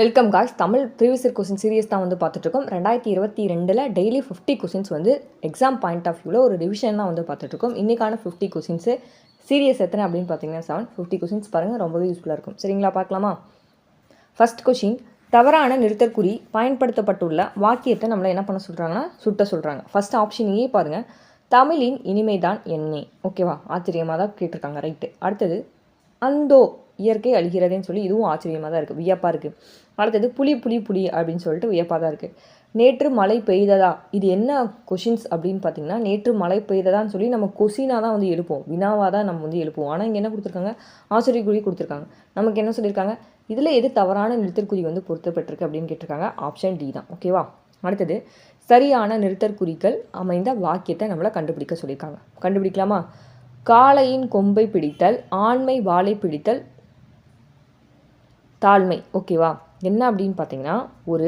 Welcome guys. Tamil previous year question series தான் வந்து பார்த்துட்ருக்கோம். 2022 டெய்லி 50 கொஸ்டின்ஸ் வந்து எக்ஸாம் பாயிண்ட் ஆஃப் வியூவில் ஒரு ரிவிஷன் தான் வந்து பார்த்துட்ருக்கோம். இன்றைக்கான 50 கொஸ்டின்ஸு சீரியஸ் எத்தனை அப்படின்னு பார்த்தீங்கன்னா 7. 50 கொஸ்டின்ஸ் பாருங்கள், ரொம்பவே யூஸ்ஃபுல்லாக இருக்கும். சரிங்களா, பார்க்கலாமா? ஃபர்ஸ்ட் கொஸ்டின், தவறான நிறுத்தற்குறி பயன்படுத்தப்பட்டுள்ள வாக்கியத்தை நம்மளை என்ன பண்ண சொல்கிறாங்கன்னா சுட்ட சொல்கிறாங்க. ஃபர்ஸ்ட் ஆப்ஷன் ஏ பாருங்கள், தமிழின் இனிமைதான் எண்ணே. ஓகேவா, ஆச்சரியமாக தான் கேட்டிருக்காங்க. ரைட்டு. அடுத்தது, அந்தோ இயற்கை அழிகிறதுன்னு சொல்லி இதுவும் ஆச்சரியமாக தான் இருக்குது, வியப்பாக இருக்குது. அடுத்தது, புலி புலி புலி அப்படின்னு சொல்லிட்டு வியப்பாக தான் இருக்குது. நேற்று மழை பெய்ததா, இது என்ன கொஷின்ஸ் அப்படின்னு பார்த்தீங்கன்னா, நேற்று மழை பெய்ததான்னு சொல்லி நம்ம கொஷினாக தான் வந்து எழுப்போம், வினாவாக தான் நம்ம வந்து எழுப்போம். ஆனால் இங்கே என்ன கொடுத்துருக்காங்க, ஆச்சரியக்குறி கொடுத்துருக்காங்க. நமக்கு என்ன சொல்லியிருக்காங்க, இதில் எது தவறான நிறுத்தற்குறி வந்து பொருத்தப்பட்டிருக்கு அப்படின்னு கேட்டிருக்காங்க. ஆப்ஷன் டி தான். ஓகேவா. அடுத்தது, சரியான நிறுத்தற்குறிகள் அமைந்த வாக்கியத்தை நம்மளை கண்டுபிடிக்க சொல்லியிருக்காங்க. கண்டுபிடிக்கலாமா? காளையின் கொம்பை பிடித்தல், ஆண்மை வாளை பிடித்தல், தாழ்மை. ஓகேவா. என்ன அப்படின்னு பார்த்தீங்கன்னா, ஒரு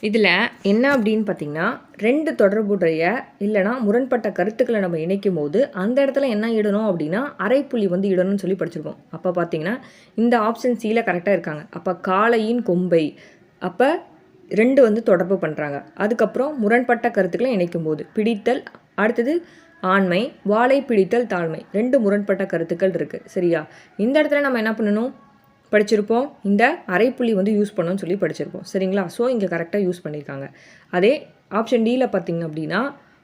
இதில் என்ன அப்படின்னு பார்த்தீங்கன்னா, ரெண்டு தொடர்புடைய இல்லைனா முரண்பட்ட கருத்துக்களை நம்ம இணைக்கும் போது அந்த இடத்துல என்ன இடணும் அப்படின்னா அரைப்புள்ளி வந்து இடணும்னு சொல்லி படிச்சிருக்கோம். அப்போ பார்த்தீங்கன்னா இந்த ஆப்ஷன் சியில் கரெக்டாக இருக்காங்க. அப்போ காளையின் கொம்பை, அப்போ ரெண்டு வந்து தொடர்பு பண்ணுறாங்க. அதுக்கப்புறம் முரண்பட்ட கருத்துக்களை இணைக்கும் போது பிடித்தல், அடுத்தது ஆண்மை, வாளை பிடித்தல், தாழ்மை, ரெண்டு முரண்பட்ட கருத்துக்கள் இருக்குது. சரியா, இந்த இடத்துல நம்ம என்ன பண்ணணும் படிச்சிருப்போம், இந்த அரைப்புள்ளி வந்து யூஸ் பண்ணணும்னு சொல்லி படிச்சிருப்போம். சரிங்களா. ஸோ இங்கே கரெக்டாக யூஸ் பண்ணியிருக்காங்க. அதே ஆப்ஷன் டியில் பார்த்திங்க அப்படின்னா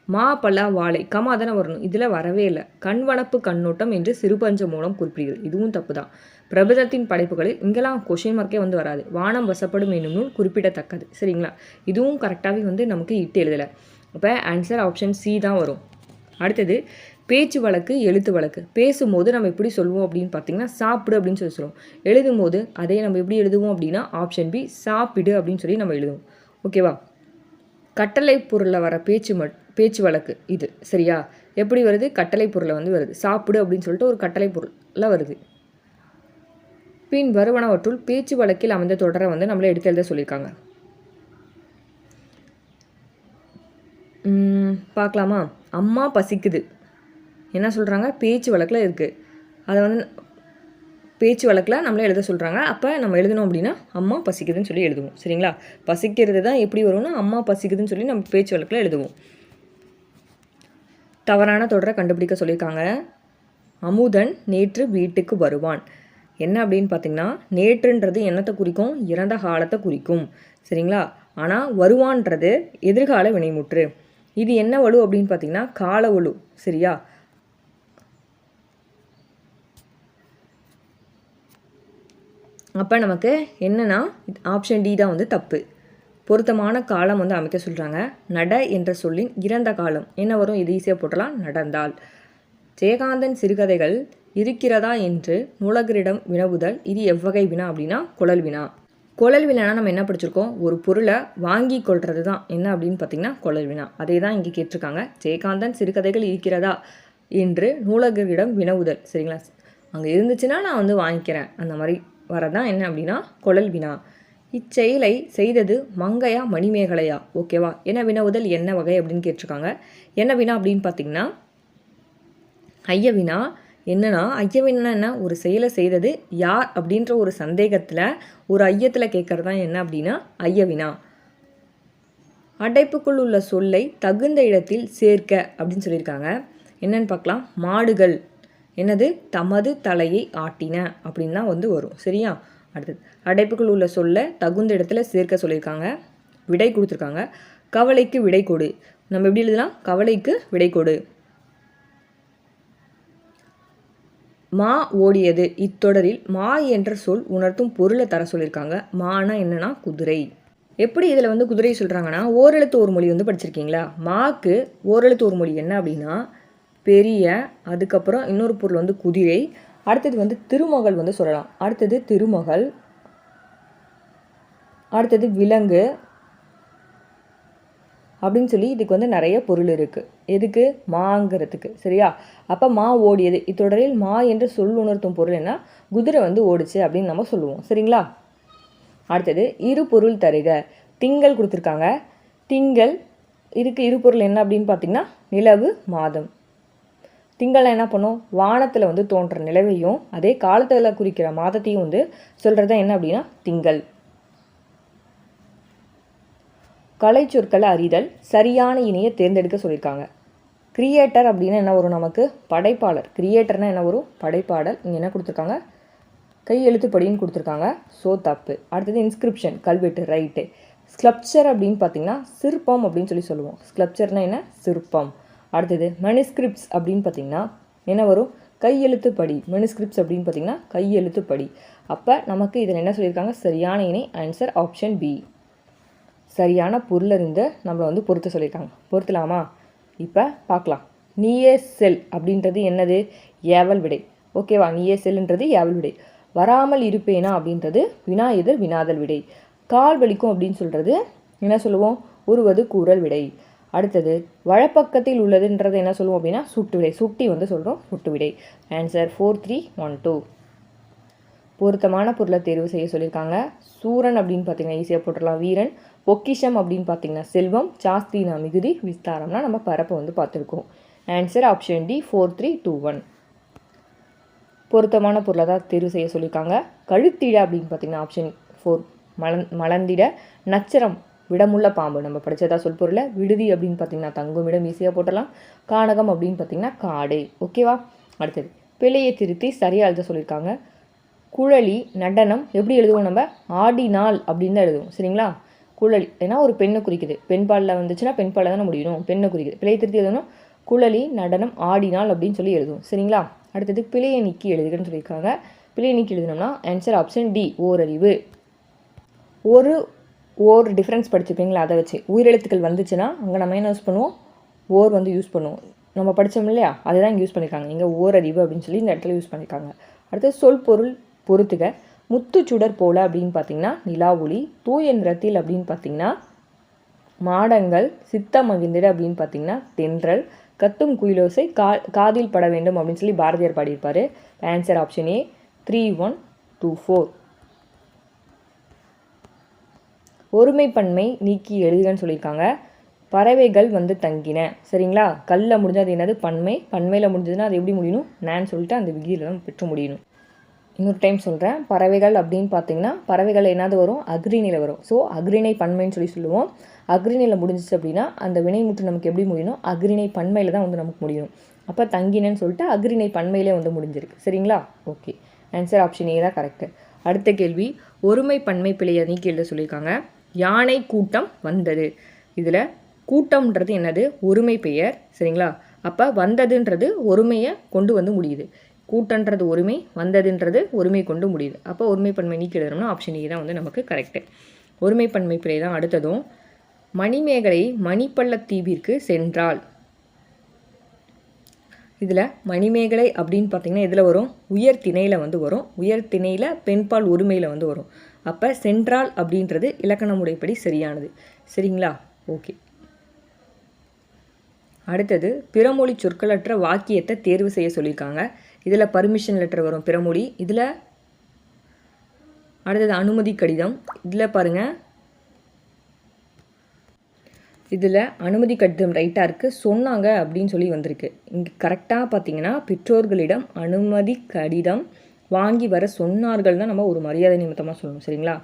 மா பல வாழை கமா தானே வரணும், இதில் வரவே இல்லை. கண்வனப்பு கண்ணோட்டம் என்று சிறுபஞ்ச மூலம் குறிப்பிடுகிறது, இதுவும் தப்பு தான். பிரபஞ்சத்தின் படைப்புகளில் இங்கெல்லாம் கொஷின் மார்க்கே வந்து வராது. வானம் வசப்படும் என்னும் நூல் குறிப்பிடத்தக்கது. சரிங்களா, இதுவும் கரெக்டாகவே வந்து நமக்கு இட்டு எழுதலை. அப்போ ஆன்சர் ஆப்ஷன் சி தான் வரும். அடுத்தது, பேச்சு வழக்கு எழுத்து வழக்கு. பேசும்போது நம்ம எப்படி சொல்லுவோம் அப்படின்னு பார்த்தீங்கன்னா சாப்பிடு அப்படின்னு சொல்லி சொல்லுவோம். எழுதும் போது அதே நம்ம எப்படி எழுதுவோம் அப்படின்னா ஆப்ஷன் பி சாப்பிடு அப்படின்னு சொல்லி நம்ம எழுதுவோம். ஓகேவா. கட்டளை பொருளில் வர பேச்சு வழக்கு இது. சரியா, எப்படி வருது, கட்டளை பொருளை வந்து வருது. சாப்பிடு அப்படின்னு சொல்லிட்டு ஒரு கட்டளை பொருளில் வருது. பின் வருவனவற்றுள் பேச்சு வழக்கில் அமைந்த தொடரை வந்து நம்மளை எடுத்து எழுத சொல்லியிருக்காங்க. பார்க்கலாமா? அம்மா பசிக்குது என்ன சொல்கிறாங்க, பேச்சு வழக்கில் இருக்குது. அதை வந்து பேச்சு வழக்கில் நம்மளே எழுத சொல்கிறாங்க. அப்போ நம்ம எழுதணும் அப்படின்னா அம்மா பசிக்குதுன்னு சொல்லி எழுதுவோம். சரிங்களா, பசிக்கிறது தான் எப்படி வரும்னா அம்மா பசிக்குதுன்னு சொல்லி நம்ம பேச்சு வழக்கில் எழுதுவோம். தவறான தொடரை கண்டுபிடிக்க சொல்லியிருக்காங்க. அமுதன் நேற்று வீட்டுக்கு வருவான். என்ன அப்படின்னு பார்த்தீங்கன்னா, நேற்றுன்றது என்னத்தை குறிக்கும், இறந்த காலத்தை குறிக்கும். சரிங்களா, ஆனால் வருவான்றது எதிர்கால வினைமுற்று. இது என்ன வலு அப்படின்னு பார்த்தீங்கன்னா கால வலு. சரியா, அப்போ நமக்கு என்னென்னா ஆப்ஷன் டி தான் வந்து தப்பு. பொருத்தமான காலம் வந்து அமைக்க சொல்கிறாங்க. நட என்ற சொல்லின் இறந்த காலம் என்ன வரும், இது ஈஸியாக போட்டலாம், நடந்தால். ஜெயகாந்தன் சிறுகதைகள் இருக்கிறதா என்று நூலகரிடம் வினவுதல், இது எவ்வகை வினா அப்படின்னா குழல் வினா. குழல் வினானா நம்ம என்ன படிச்சிருக்கோம், ஒரு பொருளை வாங்கி கொள்வது தான் என்ன அப்படின்னு பார்த்தீங்கன்னா குழல் வினா. அதே தான் இங்கே கேட்டிருக்காங்க. ஜெயகாந்தன் சிறுகதைகள் இருக்கிறதா என்று நூலகரிடம் வினவுதல். சரிங்களா, அங்கே இருந்துச்சுன்னா நான் வந்து வாங்கிக்கிறேன், அந்த மாதிரி வரதான் என்ன அப்படின்னா குழல் வினா. இச்செயலை செய்தது மங்கையா மணிமேகலையா. ஓகேவா, என்ன வினவுதல் என்ன வகை அப்படின்னு கேட்டிருக்காங்க. என்ன வினா அப்படின்னு பார்த்தீங்கன்னா ஐய வினா. என்னன்னா ஐய வினா என்ன, ஒரு செயலை செய்தது யார் அப்படின்ற ஒரு சந்தேகத்தில் ஒரு ஐயத்தில் கேட்குறது தான் என்ன அப்படின்னா ஐய வினா. அடைப்புக்குள் உள்ள சொல்லை தகுந்த இடத்தில் சேர்க்க அப்படின்னு சொல்லியிருக்காங்க. என்னன்னு பார்க்கலாம். மாடுகள் என்னது தமது தலையை ஆட்டின அப்படின்னு தான் வந்து வரும். சரியா, அடுத்தது அடைப்புக்குள் உள்ள சொல்லை தகுந்த இடத்துல சேர்க்க சொல்லியிருக்காங்க. விடை கொடுத்துருக்காங்க. கவலைக்கு விடை கொடு. நம்ம எப்படி எழுதலாம், கவலைக்கு விடை கொடு. மா ஓடியது. இத்தொடரில் மா என்ற சொல் உணர்த்தும் பொருளை தர சொல்லியிருக்காங்க. மானா என்னன்னா குதிரை. எப்படி இதில் வந்து குதிரை சொல்கிறாங்கன்னா ஓரெழுத்து ஒரு மொழி வந்து படிச்சிருக்கீங்களா. மாக்கு ஓரெழுத்து ஒரு மொழி என்ன அப்படின்னா பெரிய, அதுக்கப்புறம் இன்னொரு பொருள் வந்து குதிரை, அடுத்தது வந்து திருமகள் வந்து சொல்லலாம். அடுத்தது திருமகள், அடுத்தது விலங்கு அப்படின்னு சொல்லி இதுக்கு வந்து நிறைய பொருள் இருக்குது. எதுக்கு, மாங்கிறதுக்கு. சரியா, அப்போ மா ஓடியது. இத்தொடரில் மா என்று சொல் உணர்த்தும் பொருள் என்ன, குதிரை வந்து ஓடிச்சு அப்படின்னு நம்ம சொல்லுவோம். சரிங்களா, அடுத்தது இரு பொருள் தருக. திங்கள் கொடுத்துருக்காங்க. திங்கள் இதுக்கு இரு பொருள் என்ன அப்படின்னு பார்த்தீங்கன்னா நிலவு மாதம். திங்கள்லாம் என்ன பண்ணும், வானத்தில் வந்து தோன்ற நிலவையும் அதே காலத்தில் குறிக்கிற மாதத்தையும் வந்து சொல்கிறது என்ன அப்படின்னா திங்கள். கலை சொற்களை அறிதல், சரியான இணையை தேர்ந்தெடுக்க சொல்லியிருக்காங்க. கிரியேட்டர் அப்படின்னு என்ன வரும், நமக்கு படைப்பாளர். கிரியேட்டர்னா என்ன வரும், படைப்பாளர். இங்கே என்ன கொடுத்துருக்காங்க, கையெழுத்துப்படின்னு கொடுத்துருக்காங்க. ஸோ தப்பு. அடுத்தது இன்ஸ்கிரிப்ஷன், கல்வெட்டு, ரைட்டு. ஸ்கல்ப்சர் அப்படின்னு பார்த்தீங்கன்னா சிற்பம் அப்படின்னு சொல்லி சொல்லுவோம். ஸ்கல்ப்சர்னால் என்ன, சிற்பம். அடுத்தது மெனுஸ்கிரிப்ட்ஸ் அப்படின்னு பார்த்தீங்கன்னா என்ன வரும், கையெழுத்துப்படி. மெனுஸ்கிரிப்ட்ஸ் அப்படின்னு பார்த்தீங்கன்னா கையெழுத்துப்படி. அப்போ நமக்கு இதில் என்ன சொல்லியிருக்காங்க, சரியான இணை ஆன்சர் ஆப்ஷன் பி. சரியான பொருளிருந்து நம்மளை வந்து பொறுத்த சொல்லியிருக்காங்க. பொறுத்தலாமா? இப்போ பார்க்கலாம். நீயே செல் அப்படின்றது என்னது, ஏவல் விடை. ஓகேவா, நீயே செல்ன்றது ஏவல் விடை. வராமல் இருப்பேனா அப்படின்றது வினா எதிர் வினாதல் விடை. கால் வலிக்கும் அப்படின்னு சொல்கிறது என்ன சொல்லுவோம், உருவது கூறல் விடை. அடுத்தது வழப்பக்கத்தில் உள்ளதுன்றது என்ன சொல்லுவோம் அப்படின்னா சுட்டு விடை. சுட்டி வந்து சொல்கிறோம், சுட்டு விடை. ஆன்சர் 4312. பொருத்தமான பொருளை தேர்வு செய்ய சொல்லியிருக்காங்க. சூரன் அப்படின்னு பார்த்தீங்கன்னா ஈஸியாக போட்டுடலாம், வீரன். பொக்கிஷம் அப்படின்னு பார்த்தீங்கன்னா செல்வம். சாஸ்தினா மிகுதி. விஸ்தாரம்னா நம்ம பரப்பை வந்து பார்த்துருக்கோம். Answer option D 4321. பொருத்தமான பொருளை தான் தேர்வு செய்ய சொல்லியிருக்காங்க. கழுத்திட அப்படின்னு பார்த்தீங்கன்னா ஆப்ஷன் 4 மலர்ந்திட. நச்சரம் விடமுள்ள பாம்பு, நம்ம படித்ததா சொல்பொருள. விடுதி அப்படின்னு பார்த்தீங்கன்னா தங்குமிடம், ஈஸியாக போட்டலாம். கானகம் அப்படின்னு பார்த்தீங்கன்னா காடு. ஓகேவா? அடுத்தது பிழையை திருத்தி சரியாக எழுத சொல்லியிருக்காங்க. குழலி நடனம் எப்படி எழுதுவோம், நம்ம ஆடினாள் அப்படின்னு தான் எழுதுவோம். சரிங்களா? குழலி ஏன்னா ஒரு பெண்ணை குறிக்குது, பெண்பாலில் வந்துச்சுன்னா பெண்பாலில் தானே முடியணும், பெண்ணை குறிக்குது. பிழையை திருத்தி எழுதணும், குழலி நடனம் ஆடினாள் அப்படின்னு சொல்லி எழுதுவோம். சரிங்களா? அடுத்தது பிழையை நீக்கி எழுதுகன்னு சொல்லியிருக்காங்க. பிழையை நீக்கி எழுதணும்னா ஆன்சர் ஆப்ஷன் டி ஓரறிவு. ஓர் டிஃப்ரென்ஸ் படிச்சுப்பீங்களா, அதை வச்சு உயிரெழுத்துக்கள் வந்துச்சுன்னா அங்கே நம்ம என்ன யூஸ் பண்ணுவோம், ஓர் வந்து யூஸ் பண்ணுவோம். நம்ம படித்தோம் இல்லையா, அதை தான் இங்கே யூஸ் பண்ணியிருக்காங்க. இங்கே ஓரறிவு அப்படின்னு சொல்லி இந்த இடத்துல யூஸ் பண்ணியிருக்காங்க. அடுத்தது சொல் பொருள் பொறுத்துக. முத்துச்சுடர் போல அப்படின்னு பார்த்தீங்கன்னா நிலா ஒளி. தூய நிறத்தில் அப்படின்னு பார்த்தீங்கன்னா மாடங்கள். சித்த மகிழ்ந்திட அப்படின்னு பார்த்தீங்கன்னா தென்றல். கத்தும் குயிலோசை காதில் பட வேண்டும் அப்படின்னு சொல்லி பாரதியார் பாடியிருப்பார். Answer option A 3124. ஒருமைப்பன்மை நீக்கி எழுதுகன்னு சொல்லியிருக்காங்க. பறவைகள் வந்து தங்கின. சரிங்களா? கல்லில் முடிஞ்சது என்னது, பன்மை. பன்மையில் முடிஞ்சதுன்னா அது எப்படி முடியணும், நான் சொல்லிட்டு அந்த விகியில் தான் பெற்று முடியணும். இன்னொரு டைம் சொல்கிறேன். பறவைகள் அப்படின்னு பார்த்தீங்கன்னா பறவைகள் என்னது வரும், அக்ரிணியில் வரும். ஸோ அக்ரிணை பன்மைன்னு சொல்லி சொல்லுவோம். அக்ரிணையில் முடிஞ்சிச்சு அப்படின்னா அந்த வினைமுற்று நமக்கு எப்படி முடியணும், அக்ரிணை பன்மையில் தான் வந்து நமக்கு முடியணும். அப்போ தங்கினன்னு சொல்லிட்டு அக்ரிணை பன்மையிலே வந்து முடிஞ்சிருக்கு. சரிங்களா? ஓகே, ஆன்சர் ஆப்ஷன் ஏ தான் கரெக்டு. அடுத்த கேள்வி, ஒருமை பன்மை பிழையை நீக்கி எழுத சொல்லியிருக்காங்க. யானை கூட்டம் வந்தது. இதில் கூட்டம்ன்றது என்னது, ஒருமை பெயர். சரிங்களா? அப்போ வந்ததுன்றது ஒருமையை கொண்டு வந்து முடியுது. கூட்டன்றது ஒருமை, வந்ததுன்றது ஒருமை கொண்டு முடியுது. அப்போ ஒருமைப்பன்மை நீக்கி எழுதணும்னா ஆப்ஷன் ஏ தான் வந்து நமக்கு கரெக்டு. ஒருமைப்பன்மை பிழை தான். அடுத்ததும் மணிமேகலை மணிப்பள்ளத்தீவிற்கு சென்றாள். இதில் மணிமேகலை அப்படின்னு பார்த்தீங்கன்னா இதில் வரும், உயர் திணையில் வந்து வரும். உயர் திணையில் பெண்பால் ஒருமையில் வந்து வரும். அப்போ சென்றாள் அப்படின்றது இலக்கண முறைப்படி சரியானது. சரிங்களா? ஓகே. அடுத்தது பிறமொழி சொற்களற்ற வாக்கியத்தை தேர்வு செய்ய சொல்லியிருக்காங்க. இதில் பர்மிஷன் லெட்டர் வரும், பிறமொழி. இதில் அடுத்தது அனுமதி கடிதம். இதில் பாருங்கள், இதில் அனுமதி கடிதம் ரைட்டாக இருக்குது, சொன்னாங்க அப்படின்னு சொல்லி வந்திருக்கு. இங்கே கரெக்டாக பார்த்தீங்கன்னா பெற்றோர்களிடம் அனுமதி கடிதம் வாங்கி வர சொன்னார்கள் தான் நம்ம ஒரு மரியாதை நிமித்தமாக சொல்லணும். சரிங்களா?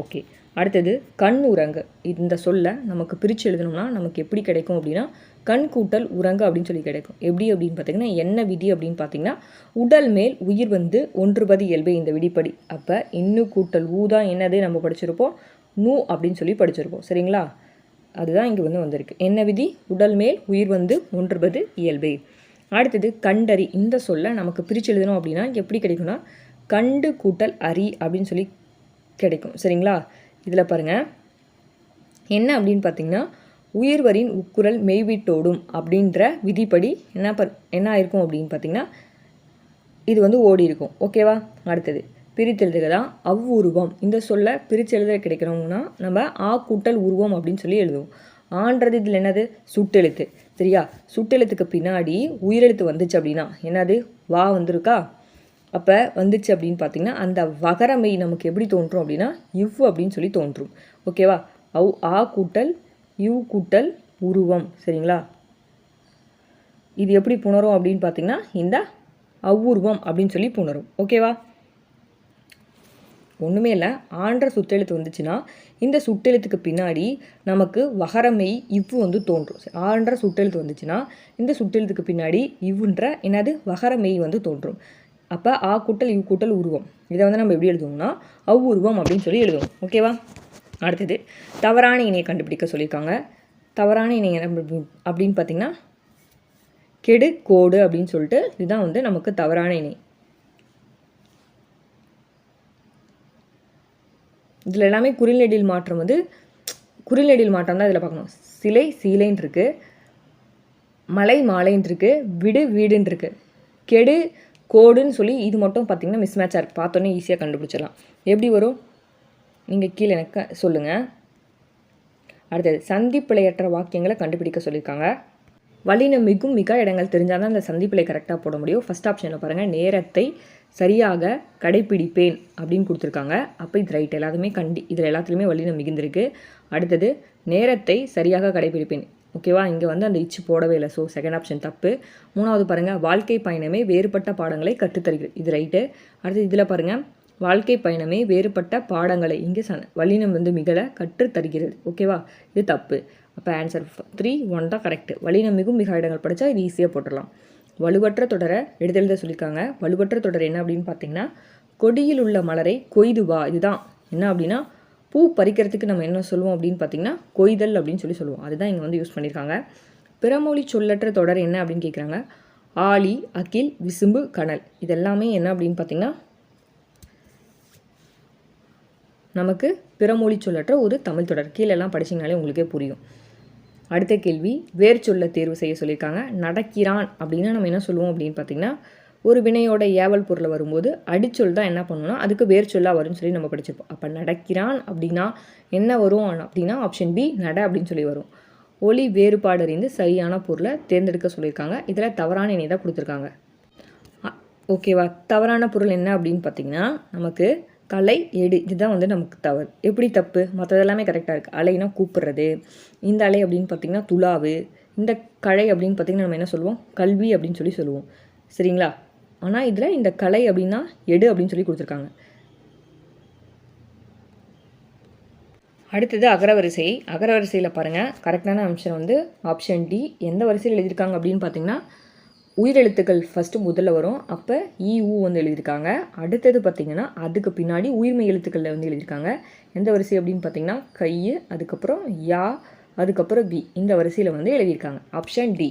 ஓகே. அடுத்தது கண் உறங்கு. இந்த சொல்ல நமக்கு பிரித்து எழுதணும்னா நமக்கு எப்படி கிடைக்கும் அப்படின்னா கண் கூட்டல் உறங்கு அப்படின்னு சொல்லி கிடைக்கும். எப்படி அப்படின்னு பார்த்தீங்கன்னா என்ன விதி அப்படின்னு பார்த்தீங்கன்னா உடல் மேல் உயிர் வந்து ஒன்றுபது இயல்பு இந்த விதிப்படி. அப்போ இன்னு கூட்டல் ஊ தான் என்னது நம்ம படிச்சிருப்போம், நூ அப்படின்னு சொல்லி படிச்சிருப்போம். சரிங்களா? அதுதான் இங்கே வந்து வந்திருக்கு. என்ன விதி, உடல் மேல் உயிர் வந்து ஒன்றுபது இயல்பு. அடுத்தது கண்டறி. இந்த சொல்ல நமக்கு பிரித்து எழுதணும் அப்படின்னா எப்படி கிடைக்கும்னா கண்டு கூட்டல் அரி அப்படின்னு சொல்லி கிடைக்கும். சரிங்களா? இதில் பாருங்கள் என்ன அப்படின்னு பார்த்தீங்கன்னா உயிர்வரின் உக்குரல் மெய்விட்டோடும் அப்படின்ற விதிப்படி என்ன ஆயிருக்கும் அப்படின்னு பார்த்தீங்கன்னா இது வந்து ஓடி இருக்கும். ஓகேவா? அடுத்தது பிரித்தெழுதுக தான் அவ்வுருவம். இந்த சொல்ல பிரித்து எழுத கிடைக்கிறோம்னா நம்ம ஆ கூட்டல் உருவம் அப்படின்னு சொல்லி எழுதுவோம். ஆன்றது இதில் என்னது, சுட்டெழுத்து. சரியா? சுட்டெழுத்துக்கு பின்னாடி உயிரெழுத்து வந்துச்சு அப்படின்னா என்னது, வா வந்திருக்கா. அப்போ வந்துச்சு அப்படின்னு பார்த்தீங்கன்னா அந்த வகரமை நமக்கு எப்படி தோன்றும் அப்படின்னா இவ் அப்படின்னு சொல்லி தோன்றும். ஓகேவா? ஆ கூட்டல் யூ கூட்டல் உருவம். சரிங்களா? இது எப்படி புணரும் அப்படின்னு பார்த்திங்கன்னா இந்த அவ்வூர்வம் அப்படின்னு சொல்லி புணரும். ஓகேவா? ஒன்றுமே இல்லை, ஆன்ற சுட்டெழுத்து வந்துச்சுன்னா இந்த சுட்டெழுத்துக்கு பின்னாடி நமக்கு வகரமெய் இவ்வு வந்து தோன்றும். ஆன்ற சுட்டெழுத்து வந்துச்சுன்னா இந்த சுட்டெழுத்துக்கு பின்னாடி இவ்வுன்ற என்னது வகரமெய் வந்து தோன்றும். அப்போ ஆ கூட்டல் இவ் கூட்டல் உருவம். இதை வந்து நம்ம எப்படி எழுதுவோம்னா அவ்வுருவம் அப்படின்னு சொல்லி எழுதுவோம். ஓகேவா? அடுத்தது தவறான இணையை கண்டுபிடிக்க சொல்லியிருக்காங்க. தவறான இணை அப்படின்னு பார்த்திங்கன்னா கெடு கோடு அப்படின்னு சொல்லிட்டு இதுதான் வந்து நமக்கு தவறான இணை. இதில் எல்லாமே குறிநெடில் மாற்றம் வந்து குறிநெடில் மாற்றம் தான் இதில் பார்க்கணும். சிலை சீலைன்னு இருக்குது, மலை மாலைன்னு இருக்குது, விடு வீடுன்னு இருக்குது. கெடு கோடுன்னு சொல்லி இது மட்டும் பார்த்திங்கன்னா மிஸ் மேட்சாக இருக்குது. பார்த்தோன்னே ஈஸியாக கண்டுபிடிச்சிடலாம். எப்படி வரும் நீங்கள் கீழே எனக்கு சொல்லுங்கள். அடுத்தது சந்திப்பிழையற்ற வாக்கியங்களை கண்டுபிடிக்க சொல்லியிருக்காங்க. வல்லினம் மிகும் மிக இடங்கள் தெரிஞ்சால் தான் அந்த சந்திப்பிழை கரெக்டாக போட முடியும். ஃபஸ்ட் ஆப்ஷனில் பாருங்கள், நேரத்தை சரியாக கடைப்பிடிப்பேன் அப்படின்னு கொடுத்துருக்காங்க. அப்போ இது ரைட், எல்லாத்துமே இதில் எல்லாத்துலேயுமே வல்லினம் மிகுந்திருக்கு. அடுத்தது நேரத்தை சரியாக கடைப்பிடிப்பேன். ஓகேவா? இங்கே வந்து அந்த இச்சு போடவே இல்லை. ஸோ செகண்ட் ஆப்ஷன் தப்பு. மூணாவது பாருங்கள், வாழ்க்கை பயணமே வேறுபட்ட பாடங்களை கற்றுத்தருகிறது. இது ரைட்டு. அடுத்தது இதில் பாருங்கள், வாழ்க்கை பயணமே வேறுபட்ட பாடங்களை இங்கே வல்லினம் வந்து மிகல கற்றுத்தருகிறது. ஓகேவா? இது தப்பு. அப்போ ஆன்சர் 3 1 தான் கரெக்டு. வல்லினம் மிகும் மிக இடங்கள் படித்தா இது ஈஸியாக போட்டுடலாம். வலுவற்ற தொடரை எழுத சொல்லியிருக்காங்க. வலுவற்ற தொடர் என்ன அப்படின்னு பார்த்தீங்கன்னா கொடியில் உள்ள மலரை கொய்து வா. இதுதான் என்ன அப்படின்னா பூ பறிக்கிறதுக்கு நம்ம என்ன சொல்லுவோம் அப்படின்னு பார்த்தீங்கன்னா கொய்தல் அப்படின்னு சொல்லுவோம். அதுதான் இங்கே வந்து யூஸ் பண்ணியிருக்காங்க. பிறமொழி சொல்லற்ற தொடர் என்ன அப்படின்னு கேட்குறாங்க. ஆழி, அகில், விசும்பு, கனல் இதெல்லாமே என்ன அப்படின்னு பார்த்தீங்கன்னா நமக்கு பிறமொழி சொல்லற்ற ஒரு தமிழ் தொடர். கீழெல்லாம் படிச்சிங்கனாலே உங்களுக்கே புரியும். அடுத்த கேள்வி, வேர் சொல்ல தேர்வு செய்ய சொல்லியிருக்காங்க. நடக்கிறான் அப்படின்னா நம்ம என்ன சொல்லுவோம் அப்படின்னு பார்த்தீங்கன்னா ஒரு வினையோட ஏவல் பொருளை வரும்போது அடிச்சொல் தான் என்ன பண்ணணும்னா அதுக்கு வேர் சொல்லாக வரும்னு சொல்லி நம்ம படிச்சிருப்போம். அப்போ நடக்கிறான் அப்படின்னா என்ன வரும் அப்படின்னா ஆப்ஷன் பி நட அப்படின்னு சொல்லி வரும். ஒளி வேறுபாடு அறிந்து சரியான பொருளை தேர்ந்தெடுக்க சொல்லியிருக்காங்க. இதில் தவறான இணை தான் கொடுத்துருக்காங்க. ஓகேவா? தவறான பொருள் என்ன அப்படின்னு பார்த்தீங்கன்னா நமக்கு கலை எடு. இதுதான் வந்து நமக்கு தவறு. எப்படி தப்பு? மற்றதெல்லாமே கரெக்டாக இருக்குது. அலைனா கூப்பிட்றது. இந்த அலை அப்படின்னு பார்த்திங்கன்னா துளாவு. இந்த கலை அப்படின்னு பார்த்திங்கன்னா நம்ம என்ன சொல்லுவோம்? கல்வி அப்படின்னு சொல்லி சொல்லுவோம். சரிங்களா? ஆனால் இதில் இந்த கலை அப்படின்னா எடு அப்படின்னு சொல்லி கொடுத்துருக்காங்க. அடுத்தது அகரவரிசை. அகரவரிசையில் பாருங்கள், கரெக்டான ஆன்சர் வந்து ஆப்ஷன் டி. எந்த வரிசையில் எழுதியிருக்காங்க அப்படின்னு பார்த்திங்கன்னா உயிரெழுத்துக்கள் ஃபஸ்ட்டு முதல்ல வரும். அப்போ இ ஊ வந்து எழுதியிருக்காங்க. அடுத்தது பார்த்திங்கன்னா அதுக்கு பின்னாடி உயிர்மை எழுத்துக்களில் வந்து எழுதியிருக்காங்க. எந்த வரிசை அப்படின்னு பார்த்திங்கன்னா கை, அதுக்கப்புறம் யா, அதுக்கப்புறம் வி. இந்த வரிசையில் வந்து எழுதியிருக்காங்க. Option D.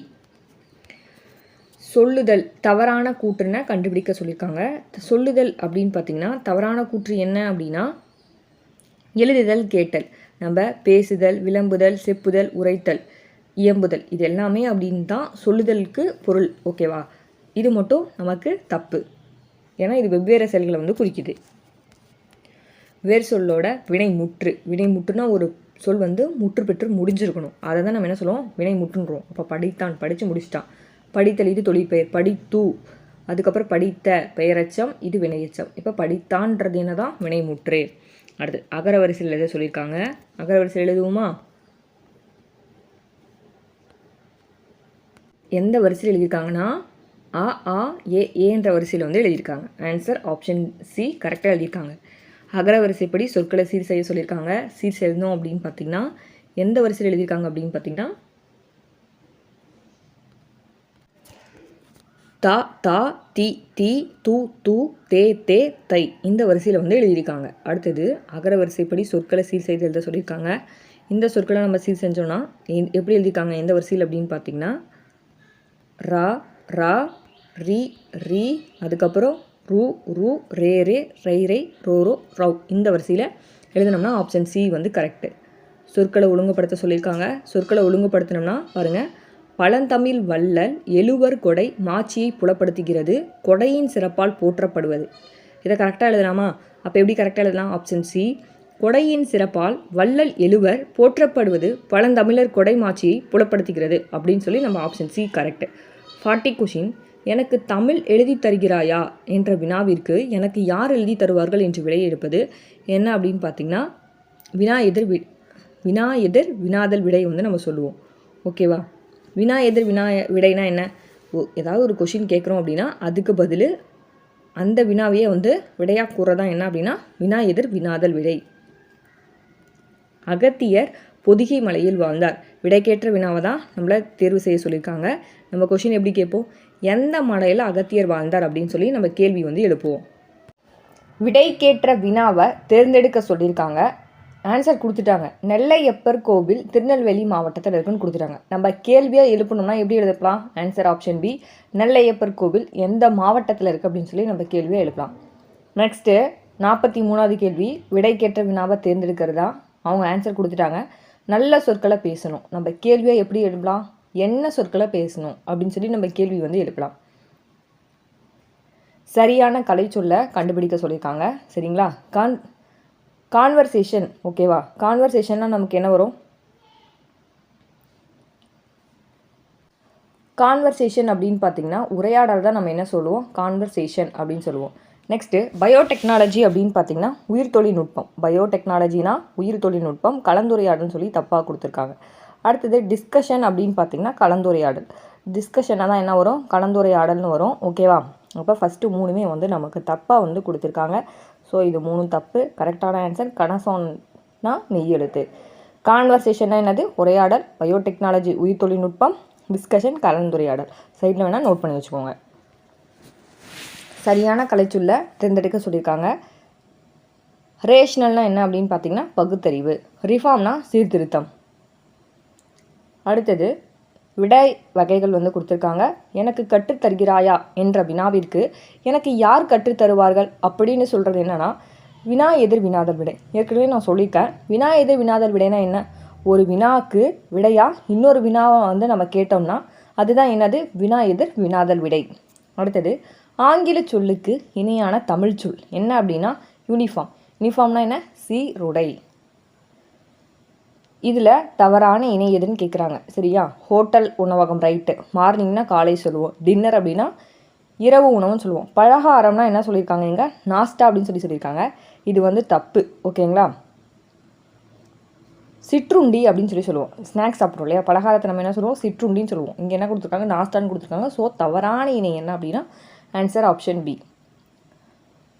சொல்லுதல் தவறான கூற்றுன்னு கண்டுபிடிக்க சொல்லியிருக்காங்க. சொல்லுதல் அப்படின்னு பார்த்திங்கன்னா தவறான கூற்று என்ன அப்படின்னா எழுதுதல், கேட்டல். நம்ம பேசுதல், விளம்புதல், செப்புதல், உரைத்தல், இயம்புதல் இது எல்லாமே அப்படின்னு தான் சொல்லுதலுக்கு பொருள். ஓகேவா? இது மட்டும் நமக்கு தப்பு. ஏன்னா இது வெவ்வேறு செயல்களை வந்து குறிக்குது. வேறு சொல்லோட வினை முற்று. வினை முற்றுனா ஒரு சொல் வந்து முற்று பெற்று முடிஞ்சிருக்கணும். அதை தான் நம்ம என்ன சொல்லுவோம்? வினை முற்றுன்றோம். அப்போ படித்தான், படித்து முடிச்சிட்டான். படித்தல் இது தொழிற்பெயர். படித்து, அதுக்கப்புறம் படித்த பெயரச்சம், இது வினையச்சம். இப்போ படித்தான்றது என்ன தான்? வினை முற்று. அடுத்து அகரவரிசையில் எழுத சொல்லியிருக்காங்க. அகரவரிசையில் எழுதுவோமா? எந்த வரிசையில் எழுதியிருக்காங்கன்னா ஆ ஆ ஏன்ற வரிசையில் வந்து எழுதியிருக்காங்க. ஆன்சர் ஆப்ஷன் சி கரெக்டாக எழுதியிருக்காங்க. அகரவரிசைப்படி சொற்களை சீர் செய்ய சொல்லியிருக்காங்க. சீர் செய்யணும் அப்படின்னு பார்த்தீங்கன்னா எந்த வரிசையில் எழுதியிருக்காங்க அப்படின்னு பார்த்தீங்கன்னா தா தா தி தி து து தே தே தை இந்த வரிசையில் வந்து எழுதியிருக்காங்க. அடுத்தது அகரவரிசைப்படி சொற்களை சீர் செய்து எழுத சொல்லியிருக்காங்க. இந்த சொற்களை நம்ம சீர் செஞ்சோன்னா எப்படி எழுதியிருக்காங்க எந்த வரிசையில் அப்படின்னு பார்த்தீங்கன்னா ரா ரா ரி ரி, அதுக்கப்புறம் ரு ரு ரே ரே ரை ரை ரோ ரோ ரவ் இந்த வரிசையில் எழுதினோம்னா ஆப்ஷன் சி வந்து கரெக்டு. சொற்களை ஒழுங்குபடுத்த சொல்லியிருக்காங்க. சொற்களை ஒழுங்குபடுத்தினோம்னா பாருங்கள், பழந்தமிழ் வள்ளல் எழுவர் கொடை மாட்சியை புலப்படுத்துகிறது, கொடையின் சிறப்பால் போற்றப்படுவது. இதை கரெக்டாக எழுதலாமா? அப்போ எப்படி கரெக்டாக எழுதலாம்? Option C. கொடையின் சிறப்பால் வள்ளல் எழுவர் போற்றப்படுவது பழந்தமிழர் கொடை மாட்சியை புலப்படுத்துகிறது அப்படின்னு சொல்லி நம்ம ஆப்ஷன் சி கரெக்டு. 40 கொஷின். எனக்கு தமிழ் எழுதி தருகிறாயா என்ற வினாவிற்கு எனக்கு யார் எழுதி தருவார்கள் என்று விடை எடுப்பது என்ன அப்படின்னு பார்த்தீங்கன்னா வினா எதிர் வினாதல் விடை வந்து நம்ம சொல்லுவோம். ஓகேவா? வினா எதிர் வினா விடைனா என்ன? ஏதாவது ஒரு கொஷின் கேட்குறோம் அப்படின்னா அதுக்கு பதில் அந்த வினாவையே வந்து விடையாக கூறதான் என்ன அப்படின்னா வினா எதிர் வினாதல் விடை. அகத்தியர் பொதிகை மலையில் வாழ்ந்தார். விடைக்கேற்ற வினாவை தான் நம்மளை தேர்வு செய்ய சொல்லியிருக்காங்க. நம்ம கொஷின் எப்படி கேட்போம், எந்த மலையில் அகத்தியர் வாழ்ந்தார் அப்படின்னு சொல்லி நம்ம கேள்வி வந்து எழுப்புவோம். விடைக்கேற்ற வினாவை தேர்ந்தெடுக்க சொல்லியிருக்காங்க. ஆன்சர் கொடுத்துட்டாங்க. நெல்லையப்பர் கோவில் திருநெல்வேலி மாவட்டத்தில் இருக்குன்னு கொடுத்துட்டாங்க. நம்ம கேள்வியாக எழுப்பணும்னா எப்படி எழுதலாம்? ஆன்சர் ஆப்ஷன் பி, நெல்லையப்பர் கோவில் எந்த மாவட்டத்தில் இருக்குது அப்படின்னு சொல்லி நம்ம கேள்வியாக எழுப்பலாம். நெக்ஸ்ட்டு 43வது கேள்வி, விடைக்கேற்ற வினாவை தேர்ந்தெடுக்கிறதா. அவங்க ஆன்சர் கொடுத்துட்டாங்க. நல்ல சொற்களை பேசணும். நம்ம கேள்வியாக எப்படி எழுப்பலாம்? என்ன சொற்களை பேசணும் அப்படின்னு சொல்லி நம்ம கேள்வி வந்து எழுப்பலாம். சரியான கலை சொல்ல கண்டுபிடிக்க சொல்லியிருக்காங்க. சரிங்களா? கான்வர்சேஷன், ஓகேவா? கான்வர்சேஷன்னா நமக்கு என்ன வரும்? கான்வர்சேஷன் அப்படின்னு பார்த்தீங்கன்னா உரையாடல் தான் நம்ம என்ன சொல்லுவோம்? கான்வர்சேஷன் அப்படின்னு சொல்லுவோம். நெக்ஸ்ட்டு பயோடெக்னாலஜி அப்படின்னு பார்த்தீங்கன்னா உயிர் தொழில்நுட்பம். பயோடெக்னாலஜினா உயிர் தொழில்நுட்பம். கலந்துரையாடல்னு சொல்லி தப்பாக கொடுத்துருக்காங்க. அடுத்தது டிஸ்கஷன் அப்படின்னு பார்த்தீங்கன்னா கலந்துரையாடல். டிஸ்கஷனாக தான் என்ன வரும்? கலந்துரையாடல்னு வரும். ஓகேவா? அப்போ ஃபஸ்ட்டு 3மே வந்து நமக்கு தப்பாக வந்து கொடுத்துருக்காங்க. ஸோ இது 3 தப்பு. கரெக்டான ஆன்சர் கனசோன்னா நெய் எழுத்து. கான்வர்சேஷன்னா என்னது? உரையாடல். பயோடெக்னாலஜி உயிர் தொழில்நுட்பம். டிஸ்கஷன் கலந்துரையாடல். சைடில் வேணால் நோட் பண்ணி வச்சுக்கோங்க. சரியான கலைச்சொல்ல தேர்ந்தெடுக்க சொல்லியிருக்காங்க. ரேஷனல்னால் என்ன அப்படின்னு பார்த்தீங்கன்னா பகுத்தறிவு. ரிஃபார்ம்னா சீர்திருத்தம். அடுத்தது விடை வகைகள் வந்து கொடுத்துருக்காங்க. எனக்கு கற்றுத்தருகிறாயா என்ற வினாவிற்கு எனக்கு யார் கற்றுத்தருவார்கள் அப்படின்னு சொல்கிறது என்னென்னா வினா எதிர் வினாதல் விடை. ஏற்கனவே நான் சொல்லியிருக்கேன். வினா எதிர் வினாதல் விடைனா என்ன? ஒரு வினாவுக்கு விடையா இன்னொரு வினாவை வந்து நம்ம கேட்டோம்னா அதுதான் என்னது? வினா எதிர் வினாதல் விடை. அடுத்தது ஆங்கில சொல்லுக்கு இணையான தமிழ் சொல் என்ன அப்படின்னா யூனிஃபார்ம். யூனிஃபார்ம்னா என்ன? சீருடை. இதில் தவறான இணை எதுன்னு கேட்குறாங்க. சரியா? ஹோட்டல் உணவகம் ரைட்டு. மார்னிங்னா காலை சொல்லுவோம். டின்னர் அப்படின்னா இரவு உணவுன்னு சொல்லுவோம். பலகாரம்னா என்ன சொல்லியிருக்காங்க? இங்கே நாஸ்டா அப்படின்னு சொல்லியிருக்காங்க. இது வந்து தப்பு. ஓகேங்களா? சிற்றுண்டி அப்படின்னு சொல்லுவோம். ஸ்நாக்ஸ் சாப்பிட்றோம் இல்லையா? பலகாரத்தை நம்ம என்ன சொல்லுவோம்? சிற்றுண்டின்னு சொல்லுவோம். இங்கே என்ன கொடுத்துருக்காங்க? நாஸ்டான்னு கொடுத்துருக்காங்க. ஸோ தவறான இணை என்ன அப்படின்னா ஆன்சர் ஆப்ஷன் பி.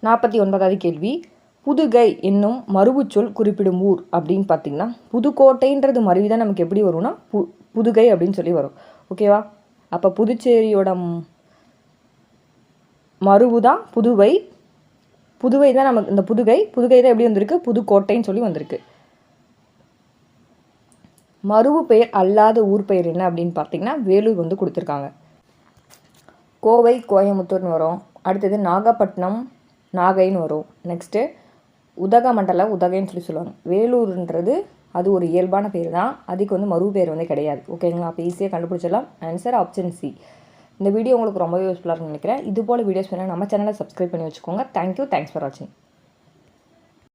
49வது கேள்வி, புதுகை என்னும் மருவுச்சொல் குறிப்பிடும் ஊர் அப்படின்னு பார்த்தீங்கன்னா புதுக்கோட்டைன்றது மருவி தான் நமக்கு எப்படி வரும்னா புதுகை அப்படின்னு சொல்லி வரும். ஓகேவா? அப்போ புதுச்சேரியோட மருவு தான் புதுவை. புதுவை தான் நமக்கு இந்த புதுகை தான் எப்படி வந்திருக்கு? புதுக்கோட்டைன்னு சொல்லி வந்திருக்கு. மருவு பெயர் அல்லாத ஊர் பெயர் என்ன அப்படின்னு பார்த்தீங்கன்னா வேலூர் வந்து கொடுத்துருக்காங்க. கோவை கோயமுத்தூர்னு வரும். அடுத்தது நாகப்பட்டினம் நாகைன்னு வரும். நெக்ஸ்ட்டு உதகமண்டல உதகைன்னு சொல்லுவாங்க. வேலூர்ன்றது அது ஒரு இயல்பான பேர் தான். அதுக்கு வந்து மறு பேர் வந்து கிடையாது. ஓகேங்களா? அப்போ ஈஸியாக கண்டுபிடிச்சிடலாம். Answer option C. இந்த வீடியோ உங்களுக்கு ரொம்ப யூஸ்ஃபுல்லாக இருக்குன்னு நினைக்கிறேன். இது போல் வீடியோஸ் வேணால் நம்ம சேனலை சப்ஸ்கிரைப் பண்ணி வச்சுக்கோங்க. தேங்க்யூ. தேங்க்ஸ் ஃபார் வாட்சிங்.